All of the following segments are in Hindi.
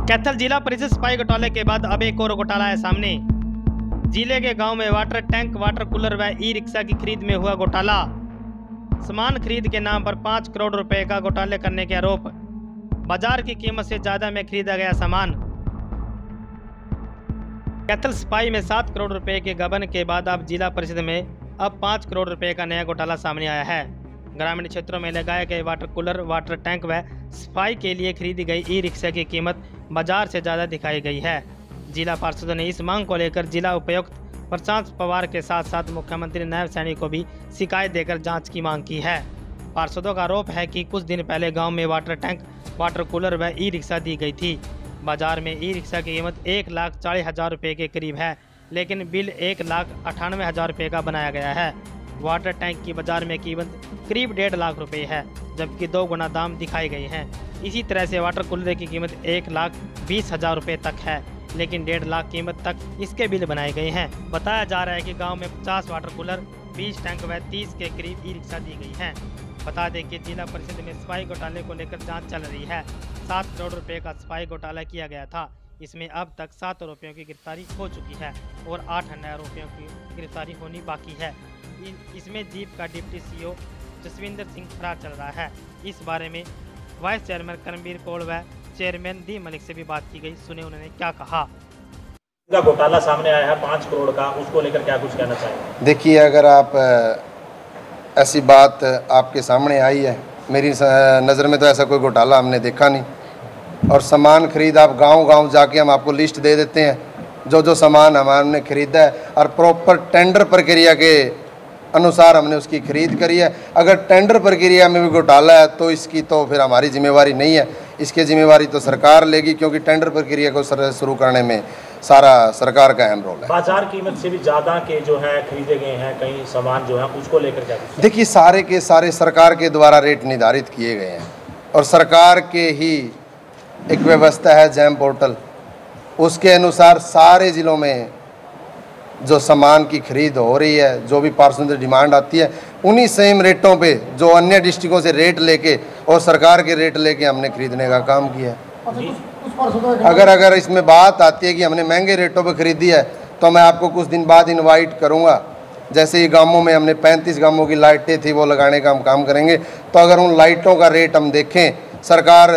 कैथल जिला परिषद सफाई घोटाले के बाद अब एक और घोटाला है सामने। जिले के गांव में वाटर टैंक, वाटर कूलर व ई रिक्शा की खरीद में हुआ घोटाला। सामान खरीद के नाम पर 5 करोड़ रुपए का घोटाले करने के आरोप। बाजार की कीमत से ज्यादा में खरीदा गया सामान। कैथल सफाई में 7 करोड़ रुपए के गबन के बाद अब जिला परिषद में अब 5 करोड़ रुपए का नया घोटाला सामने आया है। ग्रामीण क्षेत्रों में लगाए गए वाटर कूलर, वाटर टैंक व सफाई के लिए खरीदी गई ई रिक्शा की कीमत बाजार से ज़्यादा दिखाई गई है। जिला पार्षदों ने इस मांग को लेकर जिला उपायुक्त प्रशांत पवार के साथ साथ मुख्यमंत्री नायब सैनी को भी शिकायत देकर जांच की मांग की है। पार्षदों का आरोप है कि कुछ दिन पहले गांव में वाटर टैंक, वाटर कूलर व ई रिक्शा दी गई थी। बाजार में ई रिक्शा की कीमत 1,40,000 रुपये के करीब है, लेकिन बिल 1,98,000 रुपये का बनाया गया है। वाटर टैंक की बाजार में कीमत करीब 1.5 लाख रुपये है, जबकि 2 गुना दाम दिखाए गए हैं। इसी तरह से वाटर कूलर की कीमत 1,20,000 रुपये तक है, लेकिन 1.5 लाख कीमत तक इसके बिल बनाए गए हैं। बताया जा रहा है कि गांव में 50 वाटर कूलर, 20 टैंक व 30 के करीब ई रिक्शा दी गई हैं। बता दें कि जिला परिषद में सफाई घोटाले को लेकर जांच चल रही है। 7 करोड़ रुपये का सफाई घोटाला किया गया था। इसमें अब तक 7 आरोपियों की गिरफ्तारी हो चुकी है और 8 अन्य आरोपियों की गिरफ्तारी होनी बाकी है। इसमें जीप का डिप्टी सीईओ जसविंदर सिंह फरार चल रहा है। इस बारे में वाइस चेयरमैन करमवीर कौड़ व चेयरमैन डी मलिक से भी बात की गई। सुने उन्होंने क्या कहा। घोटाला सामने आया है 5 करोड़ का, उसको लेकर क्या कुछ कहना चाहिए? देखिए, अगर आप ऐसी बात आपके सामने आई है, मेरी नज़र में तो ऐसा कोई घोटाला हमने देखा नहीं। और सामान खरीद आप गांव-गांव जाके हम आपको लिस्ट दे देते हैं, जो सामान हमने खरीदा है और प्रॉपर टेंडर प्रक्रिया के अनुसार हमने उसकी खरीद करी है। अगर टेंडर प्रक्रिया में भी घोटाला है तो इसकी तो फिर हमारी जिम्मेवारी नहीं है, इसकी जिम्मेवारी तो सरकार लेगी, क्योंकि टेंडर प्रक्रिया को शुरू करने में सारा सरकार का अहम रोल है। बाजार कीमत से भी ज़्यादा के जो है खरीदे गए हैं कई सामान जो है, उसको लेकर क्या? देखिए, सारे के सारे सरकार के द्वारा रेट निर्धारित किए गए हैं और सरकार के ही एक व्यवस्था है जैम पोर्टल, उसके अनुसार सारे ज़िलों में जो सामान की खरीद हो रही है, जो भी पार्षदों से डिमांड आती है, उन्हीं सेम रेटों पे जो अन्य डिस्ट्रिक्टों से रेट लेके और सरकार के रेट लेके हमने खरीदने का काम किया है। अगर इसमें बात आती है कि हमने महंगे रेटों पे खरीदी है, तो मैं आपको कुछ दिन बाद इनवाइट करूँगा। जैसे ही गांवों में हमने 35 गांवों की लाइटें थी, वो लगाने का हम काम करेंगे। तो अगर उन लाइटों का रेट हम देखें, सरकार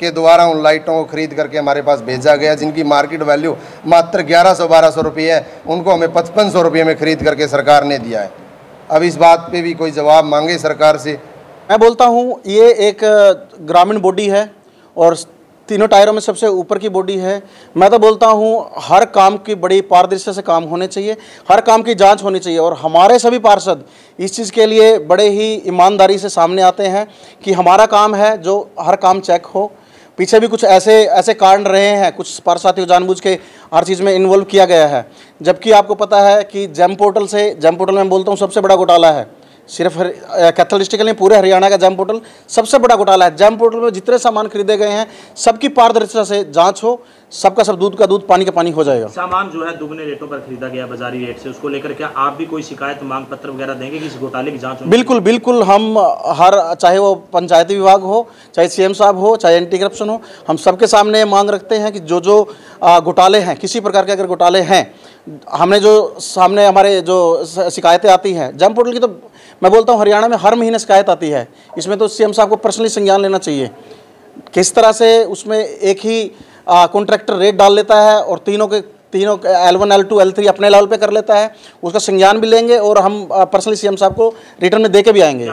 के द्वारा उन लाइटों को खरीद करके हमारे पास भेजा गया, जिनकी मार्केट वैल्यू मात्र 1100-1200 रुपये है, उनको हमें 5500 रुपये में खरीद करके सरकार ने दिया है। अब इस बात पे भी कोई जवाब मांगे सरकार से। मैं बोलता हूँ, ये एक ग्रामीण बॉडी है और तीनों टायरों में सबसे ऊपर की बॉडी है। मैं तो बोलता हूँ हर काम की बड़ी पारदर्शिता से काम होने चाहिए, हर काम की जांच होनी चाहिए और हमारे सभी पार्षद इस चीज़ के लिए बड़े ही ईमानदारी से सामने आते हैं कि हमारा काम है जो हर काम चेक हो। पीछे भी कुछ ऐसे कारण रहे हैं, कुछ पार्षद को जानबूझ के हर चीज़ में इन्वॉल्व किया गया है। जबकि आपको पता है कि जैम पोर्टल में बोलता हूँ सबसे बड़ा घोटाला है। सिर्फ कैथल डिस्ट्रिक्ट में पूरे हरियाणा का जैम पोर्टल सबसे बड़ा घोटाला है। जैम पोर्टल में जितने सामान खरीदे गए हैं, सबकी पारदर्शिता से जांच हो, सबका सब दूध का दूध, पानी का पानी हो जाएगा। सामान जो है दुगने रेटों पर खरीदा गया बाजारी रेट से, उसको लेकर क्या आप भी कोई शिकायत, मांग पत्र वगैरह देंगे कि इस घोटाले की जांच हो? बिल्कुल हम चाहे वो पंचायती विभाग हो, चाहे सीएम साहब हो, चाहे एंटी करप्शन हो, हम सबके सामने मांग रखते हैं कि जो घोटाले हैं, किसी प्रकार के अगर घोटाले हैं, हमने जो सामने हमारे जो शिकायतें आती हैं जैम पोर्टल की, तो मैं बोलता हूँ हरियाणा में हर महीने शिकायत आती है। इसमें तो सीएम साहब को पर्सनली संज्ञान लेना चाहिए। किस तरह से उसमें एक ही कॉन्ट्रैक्टर रेट डाल लेता है और तीनों L1, L2, L3 अपने लेवल पे कर लेता है, उसका संज्ञान भी लेंगे और हम पर्सनली सीएम साहब को रिटर्न में दे के भी आएंगे।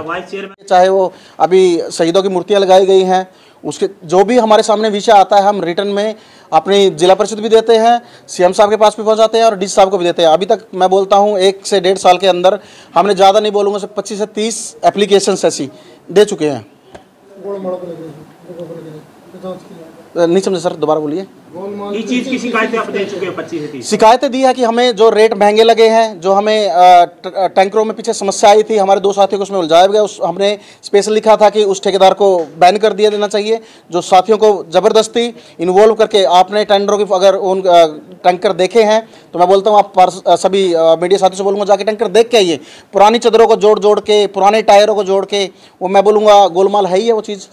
चाहे वो अभी शहीदों की मूर्तियाँ लगाई गई हैं, उसके जो भी हमारे सामने विषय आता है, हम रिटर्न में अपनी जिला परिषद भी देते हैं, सीएम साहब के पास भी पहुंचाते हैं और डीसी साहब को भी देते हैं। अभी तक मैं बोलता हूं 1 से 1.5 साल के अंदर हमने ज़्यादा नहीं बोलूँगा, 25 से 30 एप्लीकेशंस ऐसी दे चुके हैं। नहीं समझे सर, दोबारा बोलिए। इस चीज की शिकायतें आप दे चुके हैं? 25 से 30 शिकायतें दी है कि हमें जो रेट महंगे लगे हैं, जो हमें टैंकरों में पीछे समस्या आई थी, हमारे 2 साथियों को उसमें उलझाया गया। हमने स्पेशल लिखा था कि उस ठेकेदार को बैन कर दिया देना चाहिए, जो साथियों को ज़बरदस्ती इन्वॉल्व करके आपने टेंडरों की अगर उन टैंकर देखे हैं तो मैं बोलता हूँ आप सभी मीडिया साथियों से बोलूँगा जाके टैंकर देख के आइए। पुरानी चदरों को जोड़ के, पुराने टायरों को जोड़ के, वो मैं बोलूँगा गोलमाल है ही है वो चीज़।